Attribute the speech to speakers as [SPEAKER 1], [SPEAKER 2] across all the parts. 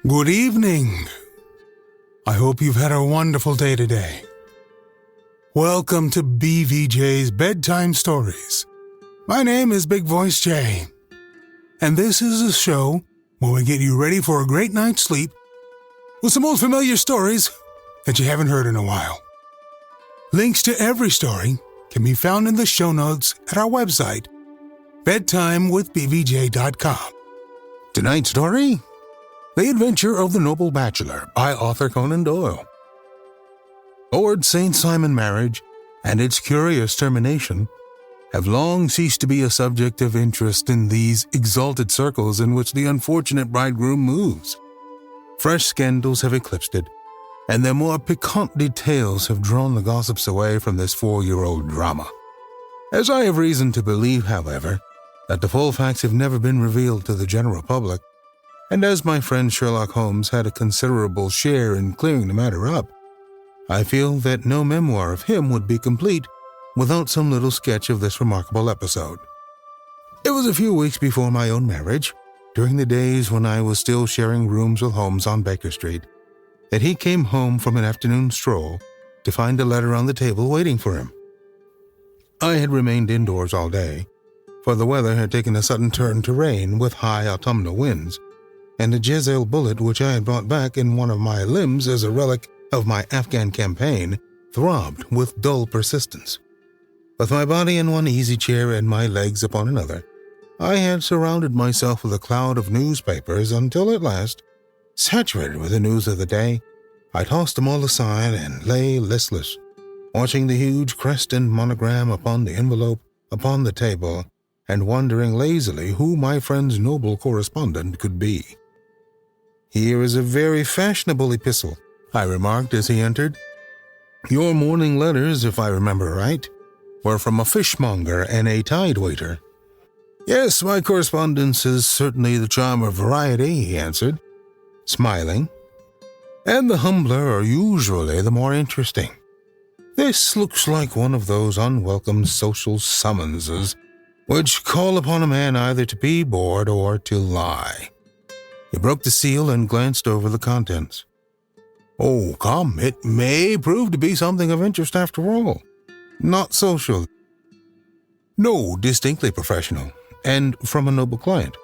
[SPEAKER 1] Good evening. I hope you've had a wonderful day today. Welcome to BVJ's Bedtime Stories. My name is Big Voice J, and this is a show where we get you ready for a great night's sleep with some old familiar stories that you haven't heard in a while. Links to every story can be found in the show notes at our website, bedtimewithbvj.com. Tonight's story: The Adventure of the Noble Bachelor by Arthur Conan Doyle. Lord St. Simon marriage and its curious termination have long ceased to be a subject of interest in these exalted circles in which the unfortunate bridegroom moves. Fresh scandals have eclipsed it, and their more piquant details have drawn the gossips away from this 4-year-old drama. As I have reason to believe, however, that the full facts have never been revealed to the general public, and as my friend Sherlock Holmes had a considerable share in clearing the matter up, I feel that no memoir of him would be complete without some little sketch of this remarkable episode. It was a few weeks before my own marriage, during the days when I was still sharing rooms with Holmes on Baker Street, that he came home from an afternoon stroll to find a letter on the table waiting for him. I had remained indoors all day, for the weather had taken a sudden turn to rain with high autumnal winds, and a Jezebel bullet which I had brought back in one of my limbs as a relic of my Afghan campaign throbbed with dull persistence. With my body in one easy chair and my legs upon another, I had surrounded myself with a cloud of newspapers until at last, saturated with the news of the day, I tossed them all aside and lay listless, watching the huge crest and monogram upon the envelope upon the table and wondering lazily who my friend's noble correspondent could be. "Here is a very fashionable epistle," I remarked as he entered. "Your morning letters, if I remember right, were from a fishmonger and a tide waiter." "Yes, my correspondence is certainly the charm of variety," he answered, smiling. "And the humbler are usually the more interesting. This looks like one of those unwelcome social summonses which call upon a man either to be bored or to lie." He broke the seal and glanced over the contents. "Oh, come, it may prove to be something of interest after all. Not social. No, distinctly professional, and from a noble client,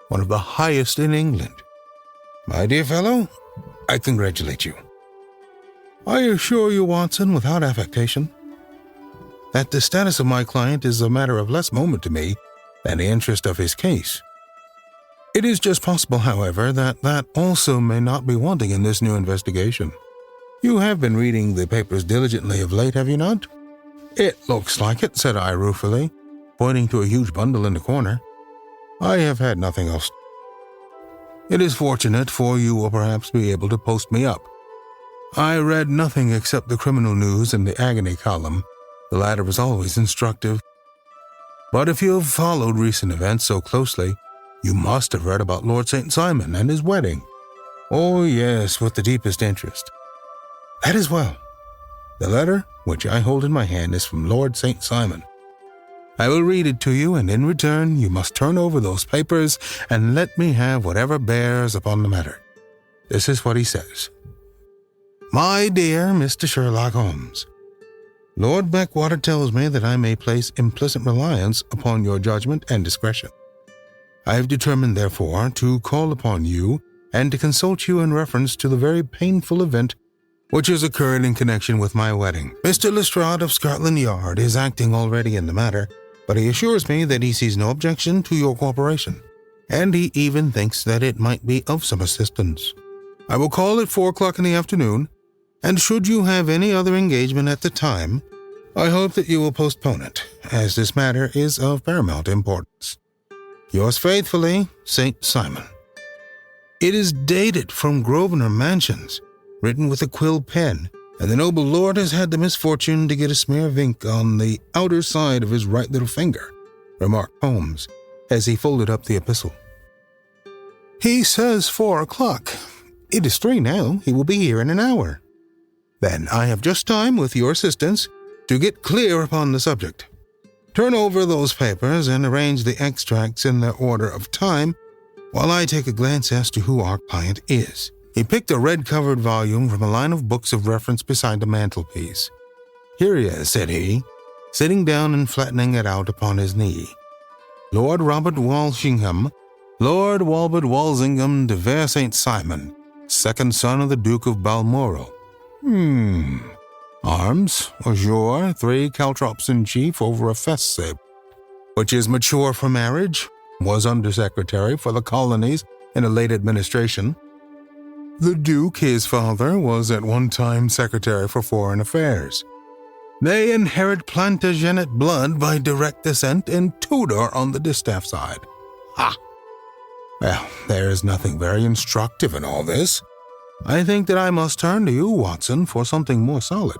[SPEAKER 1] one of the highest in England. My dear fellow, I congratulate you. I assure you, Watson, without affectation, that the status of my client is a matter of less moment to me than the interest of his case. It is just possible, however, that also may not be wanting in this new investigation. You have been reading the papers diligently of late, have you not?" "It looks like it," said I ruefully, pointing to a huge bundle in the corner. "I have had nothing else. It is fortunate, for you will perhaps be able to post me up. I read nothing except the criminal news in the agony column. The latter was always instructive. But if you have followed recent events so closely, you must have read about Lord St. Simon and his wedding." "Oh, yes, with the deepest interest." "That is well. The letter which I hold in my hand is from Lord St. Simon. I will read it to you, and in return you must turn over those papers and let me have whatever bears upon the matter. This is what he says. My dear Mr. Sherlock Holmes, Lord Backwater tells me that I may place implicit reliance upon your judgment and discretion. I have determined, therefore, to call upon you and to consult you in reference to the very painful event which has occurred in connection with my wedding. Mr. Lestrade of Scotland Yard is acting already in the matter, but he assures me that he sees no objection to your cooperation, and he even thinks that it might be of some assistance. I will call at 4 o'clock in the afternoon, and should you have any other engagement at the time, I hope that you will postpone it, as this matter is of paramount importance. Yours faithfully, St. Simon." It is dated from Grosvenor Mansions, written with a quill pen, and the noble lord has had the misfortune to get a smear of ink on the outer side of his right little finger, remarked Holmes, as he folded up the epistle. "He says 4 o'clock. It is 3 now. He will be here in an hour. Then I have just time, with your assistance, to get clear upon the subject. Turn over those papers and arrange the extracts in their order of time, while I take a glance as to who our client is." He picked a red-covered volume from a line of books of reference beside the mantelpiece. "Here he is," said he, sitting down and flattening it out upon his knee. "Lord Robert Walsingham, Lord Walbert Walsingham de Vere St. Simon, second son of the Duke of Balmoral. Arms, azure, 3 caltrops in chief over a fesse, which is mature for marriage, was undersecretary for the colonies in a late administration. The Duke, his father, was at one time Secretary for Foreign Affairs. They inherit Plantagenet blood by direct descent and Tudor on the distaff side. Ha! Well, there is nothing very instructive in all this. I think that I must turn to you, Watson, for something more solid."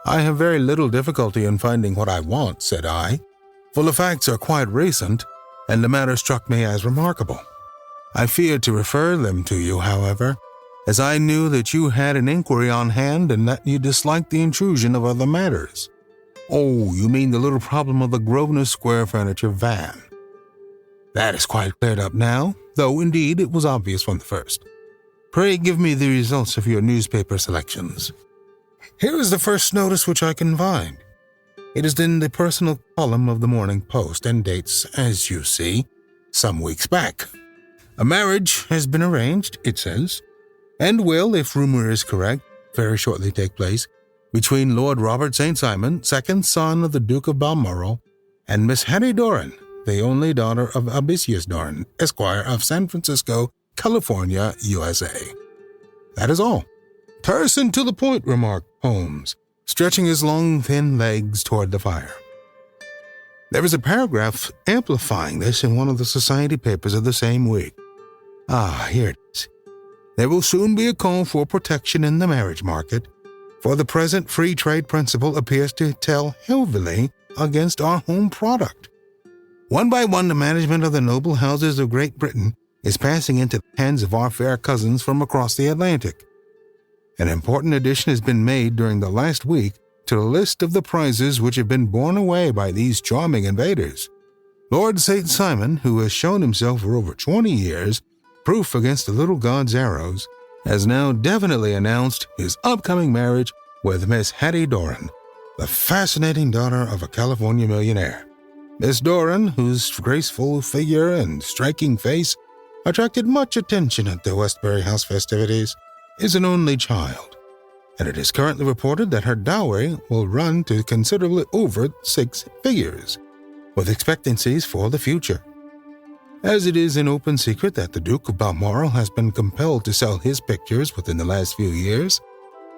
[SPEAKER 1] "I have very little difficulty in finding what I want," said I, "for the facts are quite recent, and the matter struck me as remarkable. I feared to refer them to you, however, as I knew that you had an inquiry on hand and that you disliked the intrusion of other matters." "Oh, you mean the little problem of the Grosvenor Square furniture van. That is quite cleared up now, though indeed it was obvious from the first. Pray give me the results of your newspaper selections." "Here is the first notice which I can find. It is in the personal column of the Morning Post and dates, as you see, some weeks back. A marriage has been arranged, it says, and will, if rumor is correct, very shortly take place, between Lord Robert St. Simon, second son of the Duke of Balmoral, and Miss Hattie Doran, the only daughter of Abisius Doran, Esquire of San Francisco, California, USA. That is all." "Terse and to the point," remarked Holmes, stretching his long, thin legs toward the fire. "There is a paragraph amplifying this in one of the society papers of the same week. Here it is. There will soon be a call for protection in the marriage market, for the present free trade principle appears to tell heavily against our home product. One by one, the management of the noble houses of Great Britain is passing into the hands of our fair cousins from across the Atlantic. An important addition has been made during the last week to the list of the prizes which have been borne away by these charming invaders. Lord St. Simon, who has shown himself for over 20 years proof against the little god's arrows, has now definitely announced his upcoming marriage with Miss Hattie Doran, the fascinating daughter of a California millionaire. Miss Doran, whose graceful figure and striking face attracted much attention at the Westbury House festivities, is an only child, and it is currently reported that her dowry will run to considerably over 6 figures, with expectancies for the future. As it is an open secret that the Duke of Balmoral has been compelled to sell his pictures within the last few years,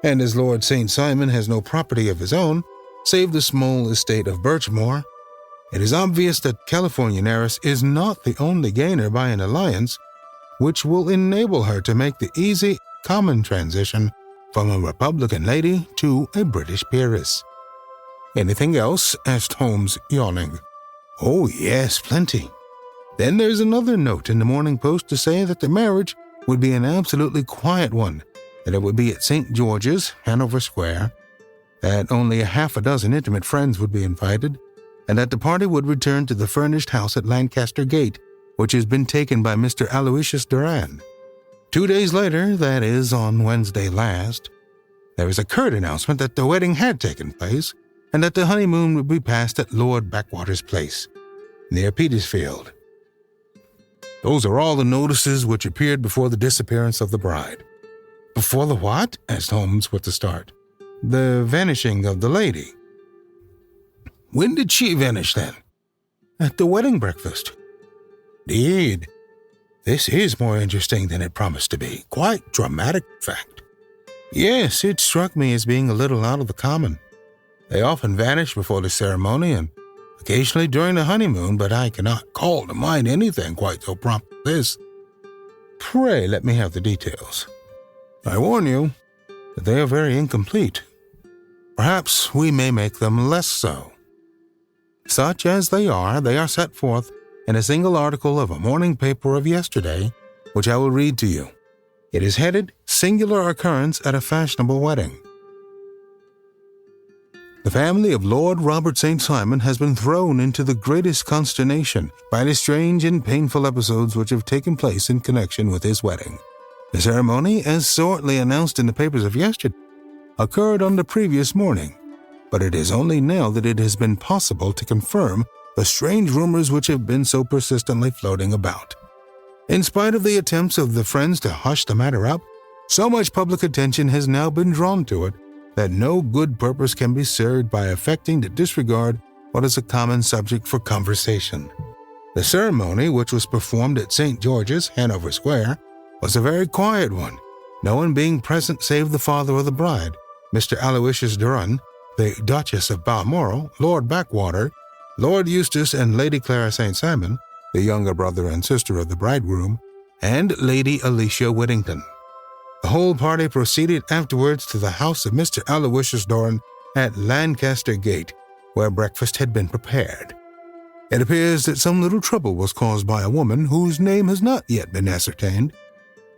[SPEAKER 1] and as Lord St. Simon has no property of his own, save the small estate of Birchmoor, it is obvious that Californian heiress is not the only gainer by an alliance which will enable her to make the easy, common transition from a Republican lady to a British peeress." "Anything else?" asked Holmes, yawning. "Oh, yes, plenty. Then there's another note in the Morning Post to say that the marriage would be an absolutely quiet one, that it would be at St. George's, Hanover Square, that only 6 intimate friends would be invited, and that the party would return to the furnished house at Lancaster Gate, which has been taken by Mr. Aloysius Doran. 2 days later, that is, on Wednesday last, there was a curt announcement that the wedding had taken place, and that the honeymoon would be passed at Lord Backwater's place, near Petersfield. Those are all the notices which appeared before the disappearance of the bride." "Before the what?" asked Holmes with a start. "The vanishing of the lady." "When did she vanish, then?" "At the wedding breakfast." "Indeed. This is more interesting than it promised to be. Quite dramatic, in fact." "Yes, it struck me as being a little out of the common. They often vanish before the ceremony and occasionally during the honeymoon, but I cannot call to mind anything quite so prompt as this. Pray let me have the details. I warn you that they are very incomplete. Perhaps we may make them less so. Such as they are set forth in a single article of a morning paper of yesterday, which I will read to you. It is headed, 'Singular Occurrence at a Fashionable Wedding.' The family of Lord Robert St. Simon has been thrown into the greatest consternation by the strange and painful episodes which have taken place in connection with his wedding. The ceremony, as shortly announced in the papers of yesterday, occurred on the previous morning, but it is only now that it has been possible to confirm the strange rumors which have been so persistently floating about. In spite of the attempts of the friends to hush the matter up, so much public attention has now been drawn to it that no good purpose can be served by affecting to disregard what is a common subject for conversation. The ceremony, which was performed at St. George's, Hanover Square, was a very quiet one, no one being present save the father of the bride, Mr. Aloysius Doran, the Duchess of Balmoral, Lord Backwater, Lord Eustace and Lady Clara St. Simon, the younger brother and sister of the bridegroom, and Lady Alicia Whittington. The whole party proceeded afterwards to the house of Mr. Aloysius Doran at Lancaster Gate, where breakfast had been prepared. It appears that some little trouble was caused by a woman whose name has not yet been ascertained,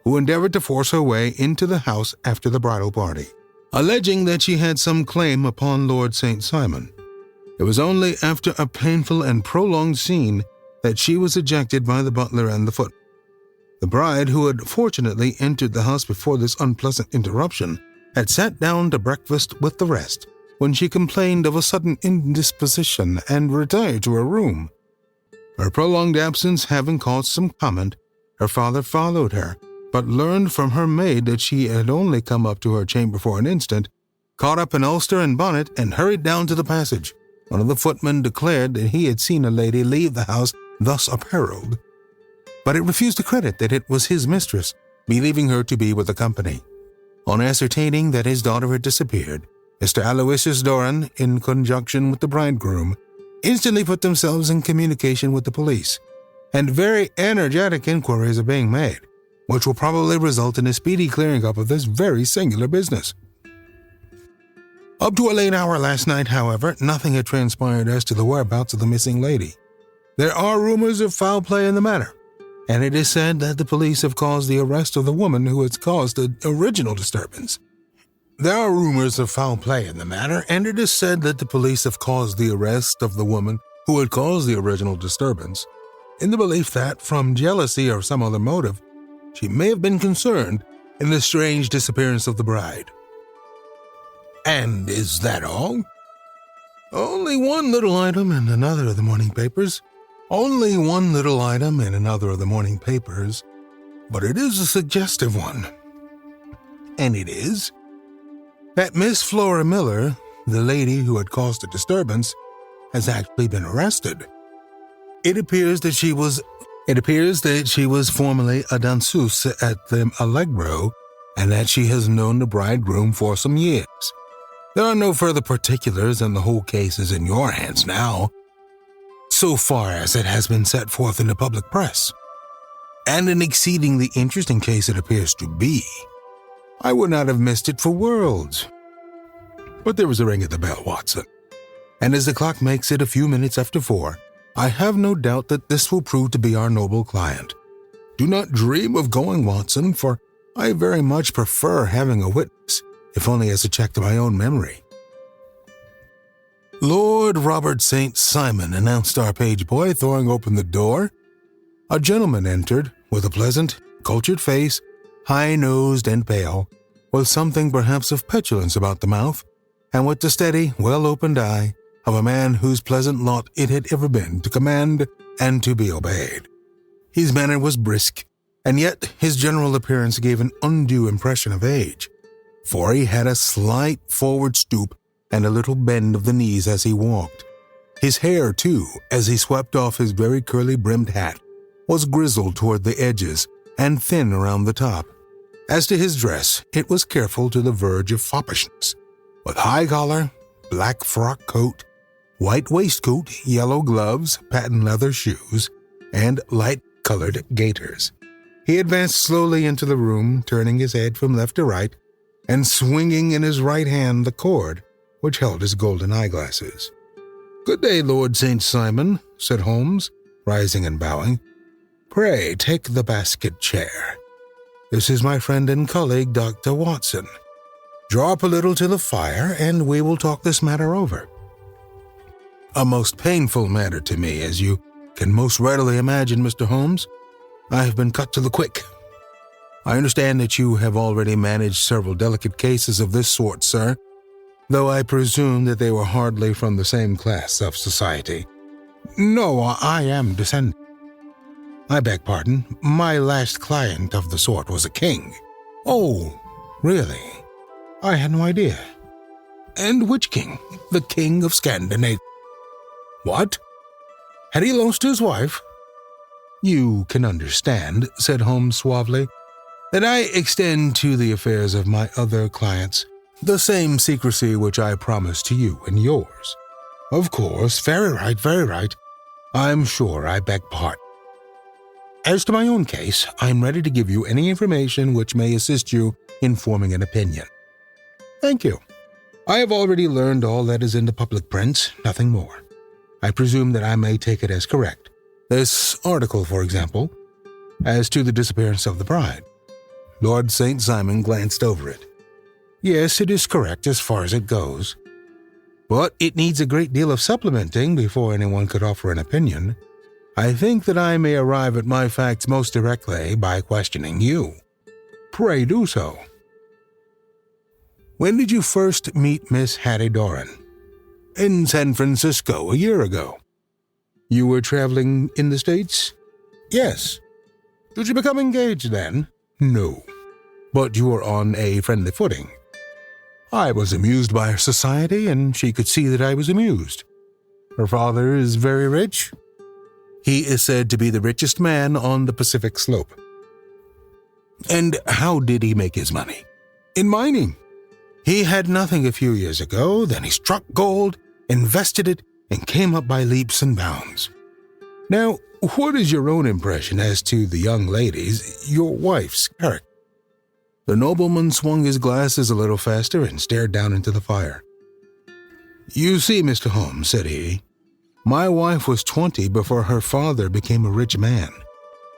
[SPEAKER 1] who endeavored to force her way into the house after the bridal party, alleging that she had some claim upon Lord St. Simon. It was only after a painful and prolonged scene that she was ejected by the butler and the footman. The bride, who had fortunately entered the house before this unpleasant interruption, had sat down to breakfast with the rest, when she complained of a sudden indisposition and retired to her room. Her prolonged absence having caused some comment, her father followed her, but learned from her maid that she had only come up to her chamber for an instant, caught up an ulster and bonnet, and hurried down to the passage. One of the footmen declared that he had seen a lady leave the house thus apparelled, but it refused to credit that it was his mistress, believing her to be with the company. On ascertaining that his daughter had disappeared, Mr. Aloysius Doran, in conjunction with the bridegroom, instantly put themselves in communication with the police, and very energetic inquiries are being made, which will probably result in a speedy clearing up of this very singular business. Up to a late hour last night, however, nothing had transpired as to the whereabouts of the missing lady. There are rumors of foul play in the matter, and it is said that the police have caused the arrest of the woman who has caused the original disturbance. There are rumors of foul play in the matter, and it is said that the police have caused the arrest of the woman who had caused the original disturbance, in the belief that, from jealousy or some other motive, she may have been concerned in the strange disappearance of the bride. And is that all? Only one little item in another of the morning papers. Only one little item in another of the morning papers, but it is a suggestive one. And it is that Miss Flora Miller, the lady who had caused the disturbance, has actually been arrested. It appears that she was formerly a danseuse at the Allegro, and that she has known the bridegroom for some years. There are no further particulars, and the whole case is in your hands now, so far as it has been set forth in the public press. And an exceedingly interesting case it appears to be. I would not have missed it for worlds. But there was a ring at the bell, Watson, and as the clock makes it a few minutes after 4, I have no doubt that this will prove to be our noble client. Do not dream of going, Watson, for I very much prefer having a witness, if only as a check to my own memory. Lord Robert St. Simon, announced our page boy, throwing open the door. A gentleman entered, with a pleasant, cultured face, high-nosed and pale, with something perhaps of petulance about the mouth, and with the steady, well-opened eye of a man whose pleasant lot it had ever been to command and to be obeyed. His manner was brisk, and yet his general appearance gave an undue impression of age, for he had a slight forward stoop and a little bend of the knees as he walked. His hair, too, as he swept off his very curly-brimmed hat, was grizzled toward the edges and thin around the top. As to his dress, it was careful to the verge of foppishness, with high collar, black frock coat, white waistcoat, yellow gloves, patent leather shoes, and light-colored gaiters. He advanced slowly into the room, turning his head from left to right, and swinging in his right hand the cord which held his golden eyeglasses. "Good day, Lord St. Simon," said Holmes, rising and bowing. "Pray take the basket chair. This is my friend and colleague, Dr. Watson. Draw up a little to the fire, and we will talk this matter over. A most painful matter to me, as you can most readily imagine, Mr. Holmes. I have been cut to the quick. I understand that you have already managed several delicate cases of this sort, sir, though I presume that they were hardly from the same class of society. No, I am descendant. I beg pardon. My last client of the sort was a king. Oh, really? I had no idea. And which king? The king of Scandinavia. What? Had he lost his wife? You can understand, said Holmes suavely, that I extend to the affairs of my other clients the same secrecy which I promised to you and yours. Of course, very right, very right. I'm sure I beg pardon. As to my own case, I'm ready to give you any information which may assist you in forming an opinion. Thank you. I have already learned all that is in the public prints, nothing more. I presume that I may take it as correct. This article, for example, as to the disappearance of the bride. Lord St. Simon glanced over it. Yes, it is correct as far as it goes. But it needs a great deal of supplementing before anyone could offer an opinion. I think that I may arrive at my facts most directly by questioning you. Pray do so. When did you first meet Miss Hattie Doran? In San Francisco a year ago. You were traveling in the States? Yes. Did you become engaged then? No. But you were on a friendly footing. I was amused by her society, and she could see that I was amused. Her father is very rich. He is said to be the richest man on the Pacific Slope. And how did he make his money? In mining. He had nothing a few years ago, then he struck gold, invested it, and came up by leaps and bounds. Now, what is your own impression as to the young lady's, your wife's, character? The nobleman swung his glasses a little faster and stared down into the fire. You see, Mr. Holmes, said he, my wife was 20 before her father became a rich man.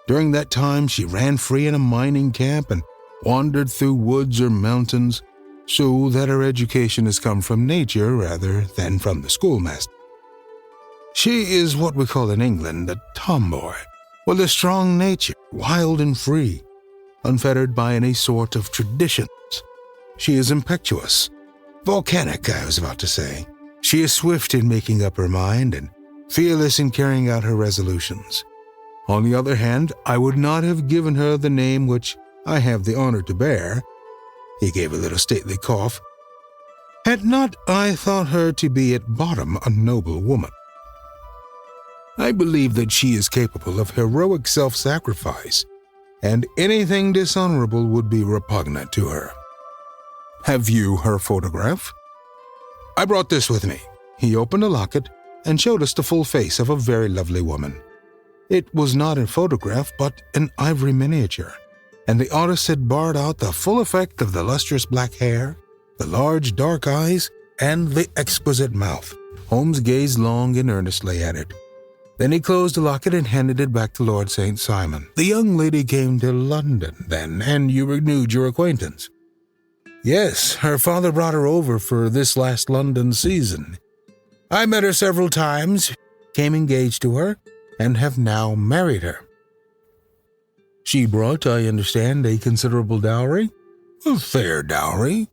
[SPEAKER 1] During that time, she ran free in a mining camp and wandered through woods or mountains, so that her education has come from nature rather than from the schoolmaster. She is what we call in England a tomboy, with a strong nature, wild and free, unfettered by any sort of traditions. She is impetuous, volcanic, I was about to say. She is swift in making up her mind and fearless in carrying out her resolutions. On the other hand, I would not have given her the name which I have the honor to bear. He gave a little stately cough. Had not I thought her to be at bottom a noble woman. I believe that she is capable of heroic self-sacrifice, and anything dishonorable would be repugnant to her. Have you her photograph? I brought this with me. He opened a locket and showed us the full face of a very lovely woman. It was not a photograph, but an ivory miniature, and the artist had barred out the full effect of the lustrous black hair, the large dark eyes, and the exquisite mouth. Holmes gazed long and earnestly at it. Then he closed the locket and handed it back to Lord St. Simon. The young lady came to London, then, and you renewed your acquaintance. Yes, her father brought her over for this last London season. I met her several times, became engaged to her, and have now married her. She brought, I understand, a considerable dowry? A fair dowry.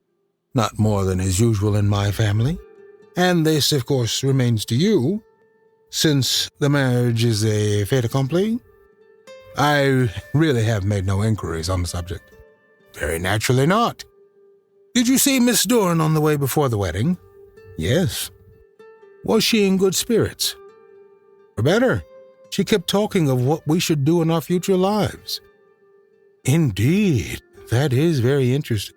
[SPEAKER 1] Not more than is usual in my family. And this, of course, remains to you, since the marriage is a fait accompli. I really have made no inquiries on the subject. Very naturally not. Did you see Miss Doran on the way before the wedding? Yes. Was she in good spirits? Or better, she kept talking of what we should do in our future lives. Indeed, that is very interesting.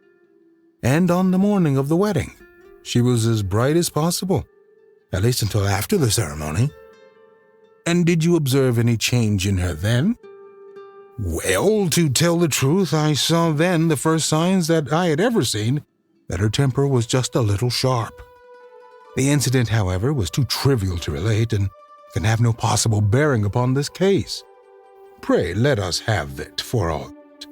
[SPEAKER 1] And on the morning of the wedding, she was as bright as possible, at least until after the ceremony. And did you observe any change in her then? Well, to tell the truth, I saw then the first signs that I had ever seen that her temper was just a little sharp. The incident, however, was too trivial to relate and can have no possible bearing upon this case. Pray let us have it for all that.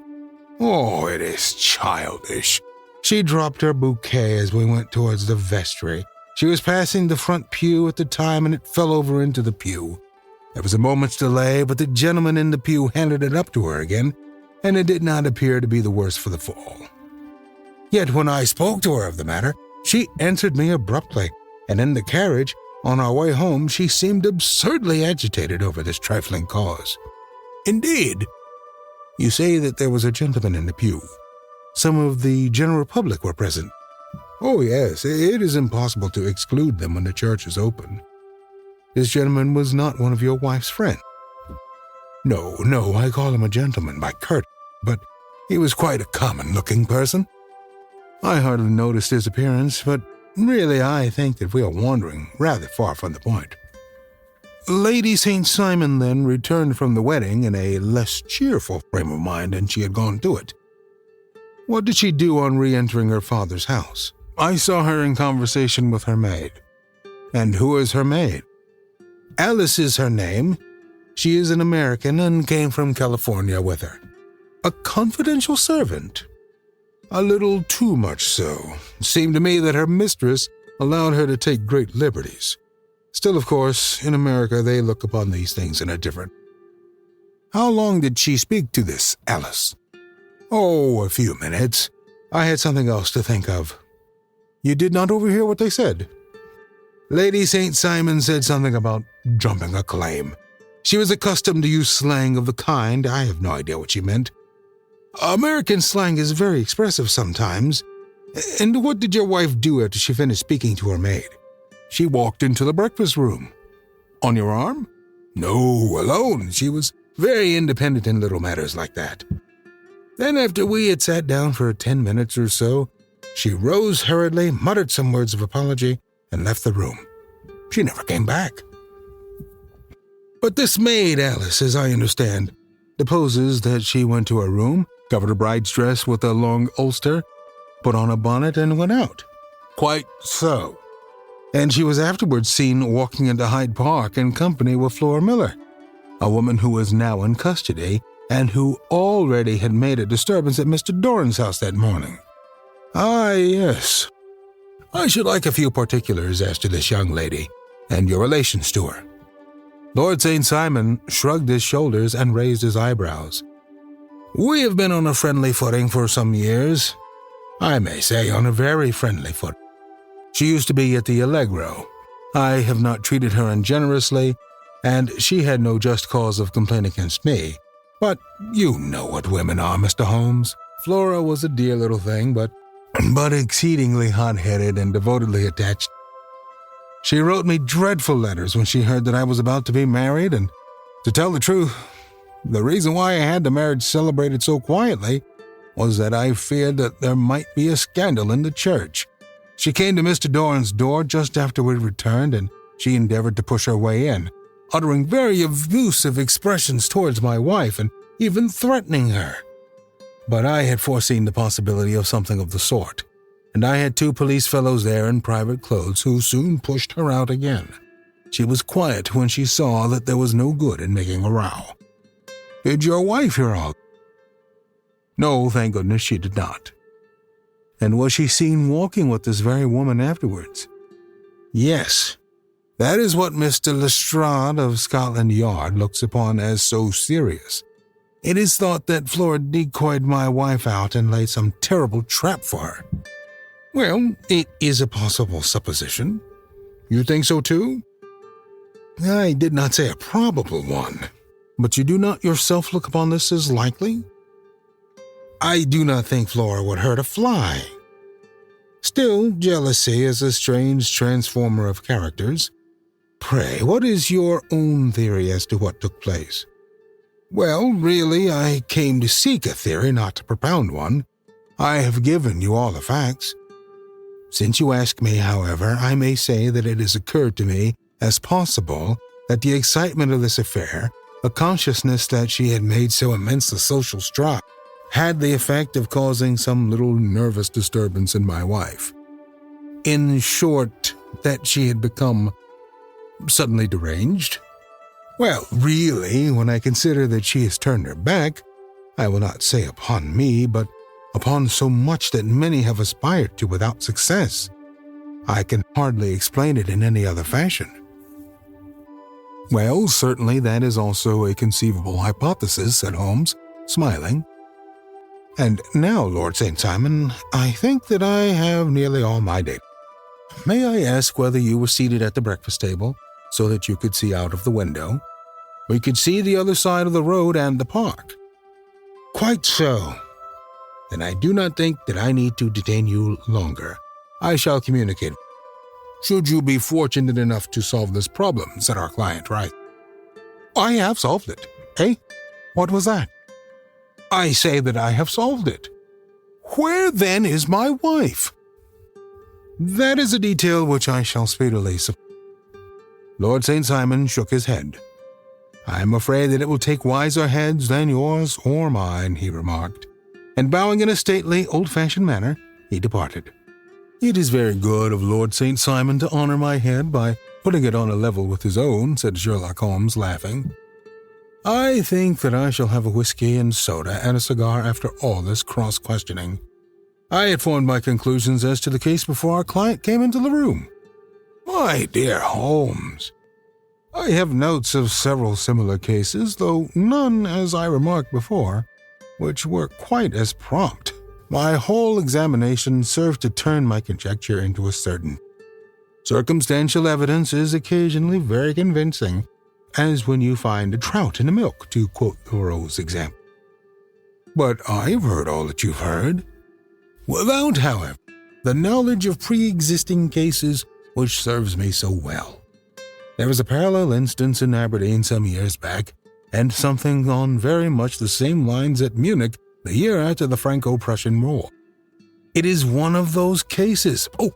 [SPEAKER 1] Oh, it is childish. She dropped her bouquet as we went towards the vestry. She was passing the front pew at the time, and it fell over into the pew. There was a moment's delay, but the gentleman in the pew handed it up to her again, and it did not appear to be the worse for the fall. Yet when I spoke to her of the matter, she answered me abruptly, and in the carriage, on our way home, she seemed absurdly agitated over this trifling cause. Indeed, you say that there was a gentleman in the pew. Some of the general public were present. Oh, yes, it is impossible to exclude them when the church is open. This gentleman was not one of your wife's friends. No, I call him a gentleman by courtesy, but he was quite a common-looking person. I hardly noticed his appearance, but really I think that we are wandering rather far from the point. Lady St. Simon then returned from the wedding in a less cheerful frame of mind than she had gone to it. What did she do on re-entering her father's house? I saw her in conversation with her maid. And who is her maid? Alice is her name. She is an American and came from California with her. A confidential servant? A little too much so. It seemed to me that her mistress allowed her to take great liberties. Still, of course, in America they look upon these things in a different. How long did she speak to this Alice? Oh, a few minutes. I had something else to think of. You did not overhear what they said? Lady St. Simon said something about jumping a claim. She was accustomed to use slang of the kind. I have no idea what she meant. American slang is very expressive sometimes. And what did your wife do after she finished speaking to her maid? She walked into the breakfast room. On your arm? No, alone. She was very independent in little matters like that. Then after we had sat down for 10 minutes or so, she rose hurriedly, muttered some words of apology, and left the room. She never came back. But this maid, Alice, as I understand, deposes that she went to her room, covered her bride's dress with a long ulster, put on a bonnet, and went out. Quite so. And she was afterwards seen walking into Hyde Park in company with Flora Miller, a woman who was now in custody and who already had made a disturbance at Mr. Doran's house that morning. Ah, yes. I should like a few particulars as to this young lady and your relations to her. Lord St. Simon shrugged his shoulders and raised his eyebrows. We have been on a friendly footing for some years. I may say on a very friendly footing. She used to be at the Allegro. I have not treated her ungenerously, and she had no just cause of complaint against me. But you know what women are, Mr. Holmes. Flora was a dear little thing, but exceedingly hot-headed and devotedly attached. She wrote me dreadful letters when she heard that I was about to be married, and to tell the truth, the reason why I had the marriage celebrated so quietly was that I feared that there might be a scandal in the church. She came to Mr. Doran's door just after we returned, and she endeavored to push her way in, uttering very abusive expressions towards my wife and even threatening her. But I had foreseen the possibility of something of the sort, and I had 2 police fellows there in private clothes who soon pushed her out again. She was quiet when she saw that there was no good in making a row. Did your wife hear all? No, thank goodness she did not. And was she seen walking with this very woman afterwards? Yes. That is what Mr. Lestrade of Scotland Yard looks upon as so serious. It is thought that Flora decoyed my wife out and laid some terrible trap for her. Well, it is a possible supposition. You think so too? I did not say a probable one, but you do not yourself look upon this as likely? I do not think Flora would hurt a fly. Still, jealousy is a strange transformer of characters. Pray, what is your own theory as to what took place? Well, really, I came to seek a theory, not to propound one. I have given you all the facts. Since you ask me, however, I may say that it has occurred to me as possible that the excitement of this affair, the consciousness that she had made so immense a social stride, had the effect of causing some little nervous disturbance in my wife. In short, that she had become suddenly deranged. Well, really, when I consider that she has turned her back, I will not say upon me, but upon so much that many have aspired to without success. I can hardly explain it in any other fashion." "Well, certainly that is also a conceivable hypothesis," said Holmes, smiling. "And now, Lord St. Simon, I think that I have nearly all my data. May I ask whether you were seated at the breakfast table so that you could see out of the window? We could see the other side of the road and the park." "Quite so. Then I do not think that I need to detain you longer. I shall communicate. Should you be fortunate enough to solve this problem," said our client, right? "I have solved it." "Eh? What was that?" "I say that I have solved it." "Where then is my wife?" "That is a detail which I shall speedily supply." Lord St. Simon shook his head. "I am afraid that it will take wiser heads than yours or mine," he remarked, and bowing in a stately, old-fashioned manner, he departed. "It is very good of Lord St. Simon to honor my head by putting it on a level with his own," said Sherlock Holmes, laughing. "I think that I shall have a whiskey and soda and a cigar after all this cross-questioning. I had formed my conclusions as to the case before our client came into the room." "My dear Holmes, I have notes of several similar cases, though none, as I remarked before, which were quite as prompt. My whole examination served to turn my conjecture into a certainty. Circumstantial evidence is occasionally very convincing, as when you find a trout in the milk, to quote Thoreau's example. But I've heard all that you've heard, without, however, the knowledge of pre-existing cases which serves me so well. There was a parallel instance in Aberdeen some years back, and something on very much the same lines at Munich the year after the Franco-Prussian War. It is one of those cases. Oh,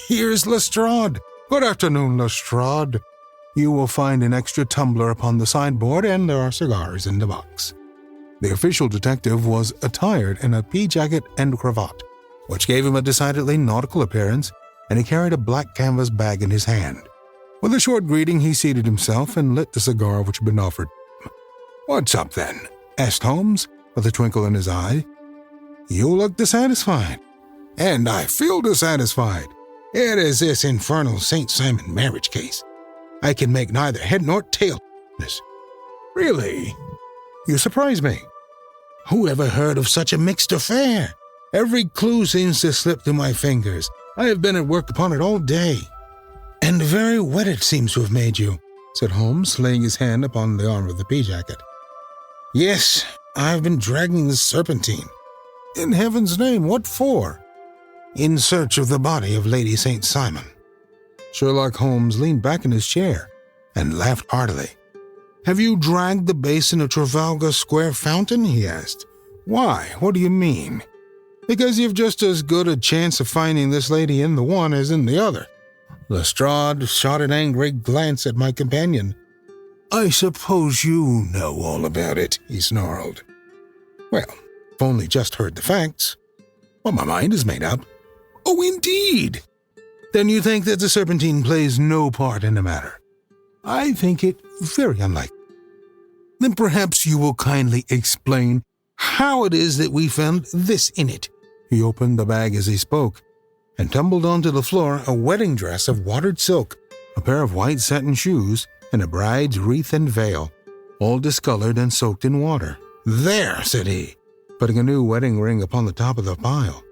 [SPEAKER 1] here's Lestrade. Good afternoon, Lestrade. You will find an extra tumbler upon the sideboard, and there are cigars in the box." The official detective was attired in a pea jacket and cravat, which gave him a decidedly nautical appearance, and he carried a black canvas bag in his hand. With a short greeting, he seated himself and lit the cigar which had been offered him. "What's up, then?" asked Holmes, with a twinkle in his eye. "You look dissatisfied." "And I feel dissatisfied. It is this infernal St. Simon marriage case. I can make neither head nor tail of this. Really? You surprise me. Who ever heard of such a mixed affair? Every clue seems to slip through my fingers. I have been at work upon it all day." "And very wet it seems to have made you," said Holmes, laying his hand upon the arm of the pea jacket. "Yes, I've been dragging the Serpentine." "In heaven's name, what for?" "In search of the body of Lady St. Simon." Sherlock Holmes leaned back in his chair and laughed heartily. "Have you dragged the basin of Trafalgar Square fountain?" he asked. "Why, what do you mean?" "Because you've just as good a chance of finding this lady in the one as in the other." Lestrade shot an angry glance at my companion. "I suppose you know all about it," he snarled. "Well, I've only just heard the facts. Well, my mind is made up." "Oh, indeed? Then you think that the Serpentine plays no part in the matter?" "I think it very unlikely." "Then perhaps you will kindly explain how it is that we found this in it." He opened the bag as he spoke, and tumbled onto the floor a wedding dress of watered silk, a pair of white satin shoes, and a bride's wreath and veil, all discolored and soaked in water. "There," said he, putting a new wedding ring upon the top of the pile.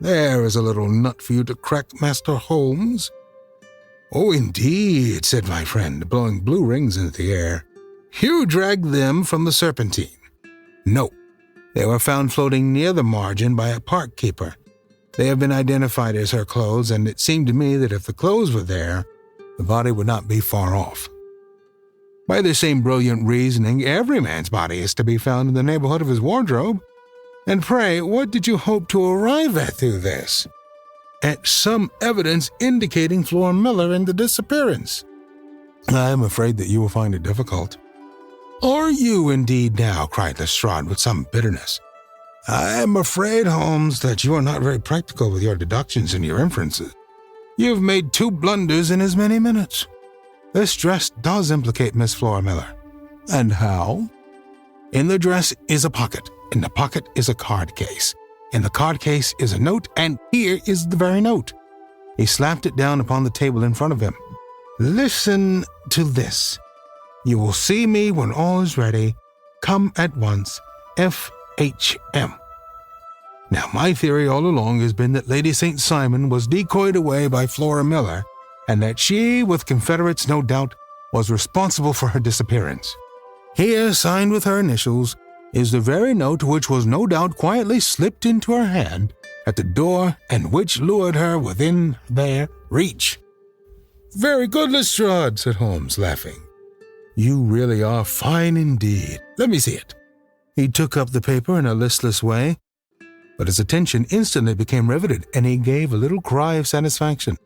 [SPEAKER 1] "There is a little nut for you to crack, Master Holmes." "Oh, indeed," said my friend, blowing blue rings into the air. "You dragged them from the Serpentine." "No. They were found floating near the margin by a park keeper. They have been identified as her clothes, and it seemed to me that if the clothes were there, the body would not be far off. By the same brilliant reasoning, every man's body is to be found in the neighborhood of his wardrobe. And pray, what did you hope to arrive at through this?" "At some evidence indicating Flora Miller and the disappearance." "I am afraid that you will find it difficult." "Are you indeed now?" cried Lestrade with some bitterness. "I am afraid, Holmes, that you are not very practical with your deductions and your inferences. You've made 2 blunders in as many minutes. This dress does implicate Miss Flora Miller." "And how?" "In the dress is a pocket. In the pocket is a card case. In the card case is a note, and here is the very note. He slapped it down upon the table in front of him. Listen to this. You will see me when all is ready. Come at once. F.H.M. Now, my theory all along has been that Lady St. Simon was decoyed away by Flora Miller, and that she, with Confederates no doubt, was responsible for her disappearance. Here, signed with her initials, is the very note which was no doubt quietly slipped into her hand at the door and which lured her within their reach. Very good, Lestrade, said Holmes, laughing. You really are fine indeed. Let me see it. He took up the paper in a listless way, but his attention instantly became riveted, and he gave a little cry of satisfaction.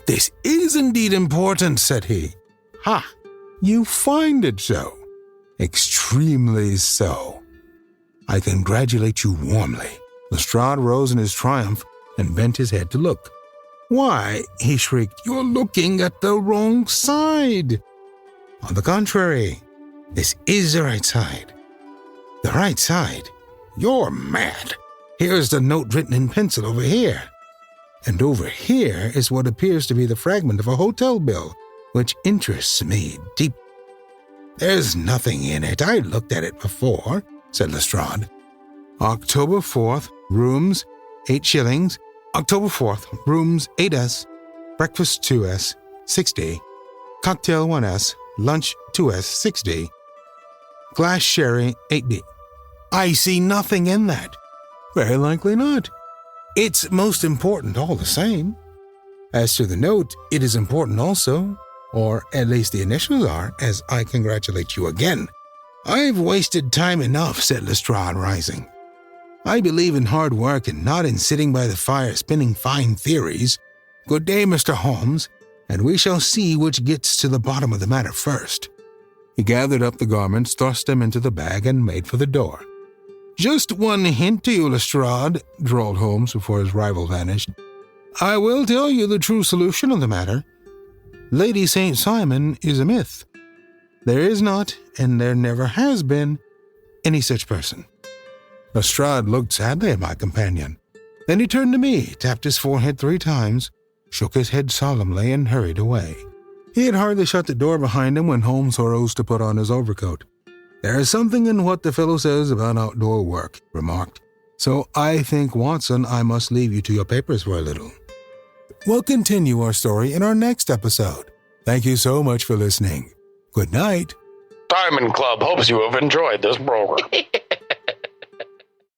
[SPEAKER 1] This is indeed important, said he. Ha! You find it so. Extremely so. I congratulate you warmly. Lestrade rose in his triumph and bent his head to look. Why, he shrieked, you're looking at the wrong side. On the contrary, this is the right side. The right side? You're mad. Here's the note written in pencil over here. And over here is what appears to be the fragment of a hotel bill, which interests me deeply. There's nothing in it. I looked at it before, said Lestrade. October 4th, rooms, 8 shillings. October 4th, rooms 8S, breakfast 2S, 6D, cocktail 1S, lunch 2S, 6D, glass sherry 8D. I see nothing in that. Very likely not. It's most important all the same. As to the note, it is important also, or at least the initials are, as I congratulate you again. I've wasted time enough, said Lestrade, rising. I believe in hard work and not in sitting by the fire spinning fine theories. Good day, Mr. Holmes, and we shall see which gets to the bottom of the matter first. He gathered up the garments, thrust them into the bag, and made for the door. Just one hint to you, Lestrade, drawled Holmes before his rival vanished. I will tell you the true solution of the matter. Lady St. Simon is a myth. There is not, and there never has been, any such person. Lestrade looked sadly at my companion. Then he turned to me, tapped his forehead 3 times, shook his head solemnly, and hurried away. He had hardly shut the door behind him when Holmes arose to put on his overcoat. There is something in what the fellow says about outdoor work, he remarked. So I think, Watson, I must leave you to your papers for a little. We'll continue our story in our next episode. Thank you so much for listening. Good night.
[SPEAKER 2] Diamond Club hopes you have enjoyed this program.